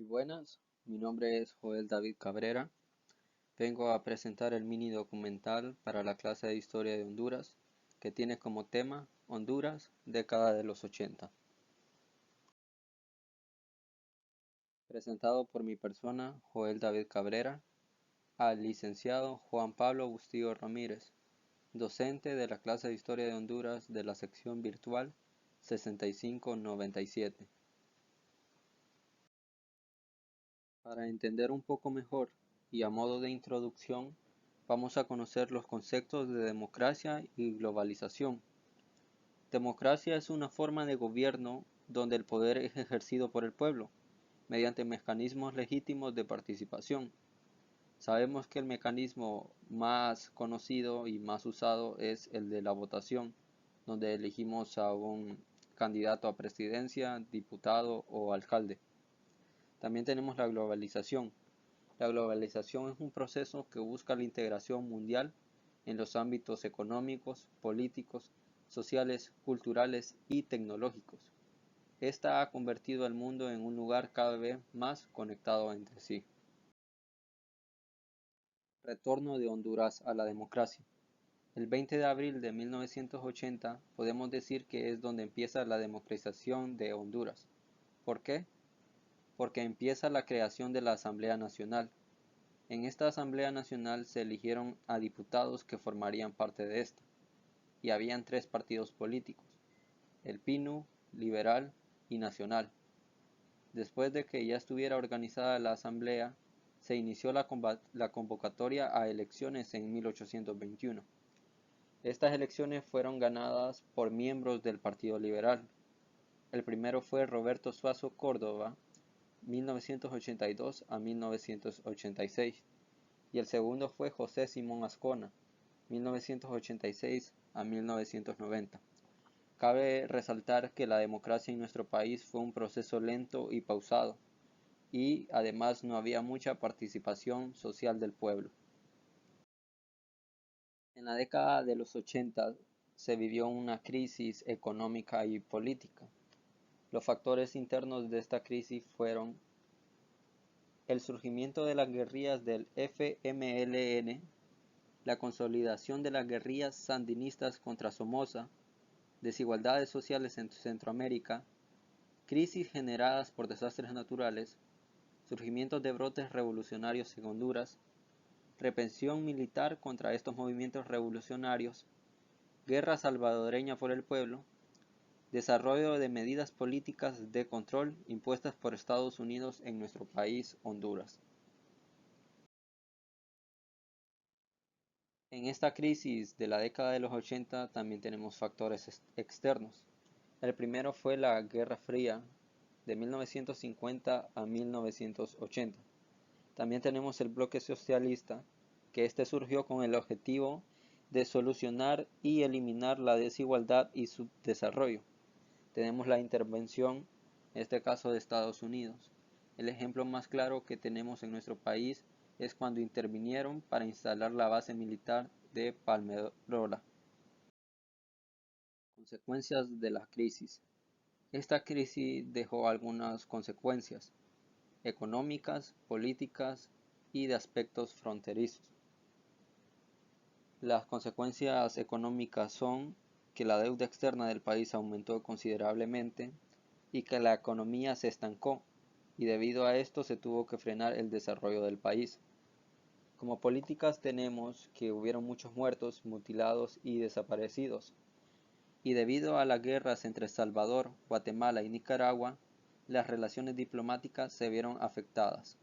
Buenas, mi nombre es Joel David Cabrera. Vengo a presentar el mini documental para la clase de Historia de Honduras, que tiene como tema Honduras, década de los 80. Presentado por mi persona, Joel David Cabrera, al licenciado Juan Pablo Bustillo Ramírez, docente de la clase de Historia de Honduras de la sección virtual 6597. Para entender un poco mejor y a modo de introducción, vamos a conocer los conceptos de democracia y globalización. Democracia es una forma de gobierno donde el poder es ejercido por el pueblo, mediante mecanismos legítimos de participación. Sabemos que el mecanismo más conocido y más usado es el de la votación, donde elegimos a un candidato a presidencia, diputado o alcalde. También tenemos la globalización. La globalización es un proceso que busca la integración mundial en los ámbitos económicos, políticos, sociales, culturales y tecnológicos. Esta ha convertido al mundo en un lugar cada vez más conectado entre sí. Retorno de Honduras a la democracia. El 20 de abril de 1980 podemos decir que es donde empieza la democratización de Honduras. ¿Por qué? Porque empieza la creación de la Asamblea Nacional. En esta Asamblea Nacional se eligieron a diputados que formarían parte de esta, y habían tres partidos políticos, el PINU, Liberal y Nacional. Después de que ya estuviera organizada la Asamblea, se inició la convocatoria a elecciones en 1821. Estas elecciones fueron ganadas por miembros del Partido Liberal. El primero fue Roberto Suazo Córdoba, 1982 a 1986. Y el segundo fue José Simón Azcona, 1986 a 1990. Cabe resaltar que la democracia en nuestro país fue un proceso lento y pausado, y además no había mucha participación social del pueblo. En la década de los 80 se vivió una crisis económica y política. Los factores internos de esta crisis fueron el surgimiento de las guerrillas del FMLN, la consolidación de las guerrillas sandinistas contra Somoza, desigualdades sociales en Centroamérica, crisis generadas por desastres naturales, surgimiento de brotes revolucionarios en Honduras, represión militar contra estos movimientos revolucionarios, guerra salvadoreña por el pueblo, desarrollo de medidas políticas de control impuestas por Estados Unidos en nuestro país, Honduras. En esta crisis de la década de los 80 también tenemos factores externos. El primero fue la Guerra Fría de 1950 a 1980. También tenemos el bloque socialista, que este surgió con el objetivo de solucionar y eliminar la desigualdad y su desarrollo. Tenemos la intervención, en este caso de Estados Unidos. El ejemplo más claro que tenemos en nuestro país es cuando intervinieron para instalar la base militar de Palmerola. Consecuencias de la crisis. Esta crisis dejó algunas consecuencias económicas, políticas y de aspectos fronterizos. Las consecuencias económicas son que la deuda externa del país aumentó considerablemente y que la economía se estancó, y debido a esto se tuvo que frenar el desarrollo del país. Como políticas tenemos que hubieron muchos muertos, mutilados y desaparecidos, y debido a las guerras entre El Salvador, Guatemala y Nicaragua, las relaciones diplomáticas se vieron afectadas.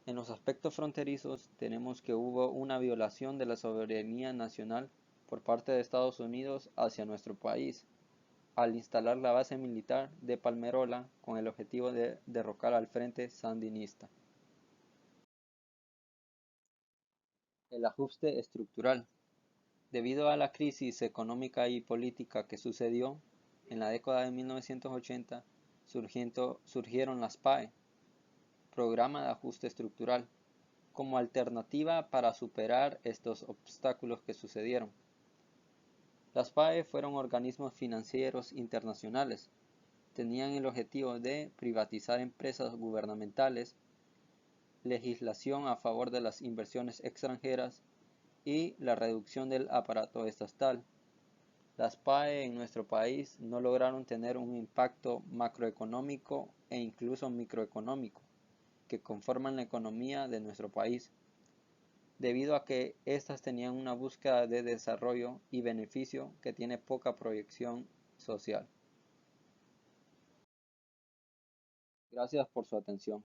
En los aspectos fronterizos tenemos que hubo una violación de la soberanía nacional por parte de Estados Unidos hacia nuestro país, al instalar la base militar de Palmerola con el objetivo de derrocar al Frente Sandinista. El ajuste estructural. Debido a la crisis económica y política que sucedió, en la década de 1980 surgieron las PAE, Programa de Ajuste Estructural, como alternativa para superar estos obstáculos que sucedieron. Las PAE fueron organismos financieros internacionales, tenían el objetivo de privatizar empresas gubernamentales, legislación a favor de las inversiones extranjeras y la reducción del aparato estatal. Las PAE en nuestro país no lograron tener un impacto macroeconómico e incluso microeconómico que conforman la economía de nuestro país, debido a que éstas tenían una búsqueda de desarrollo y beneficio que tiene poca proyección social. Gracias por su atención.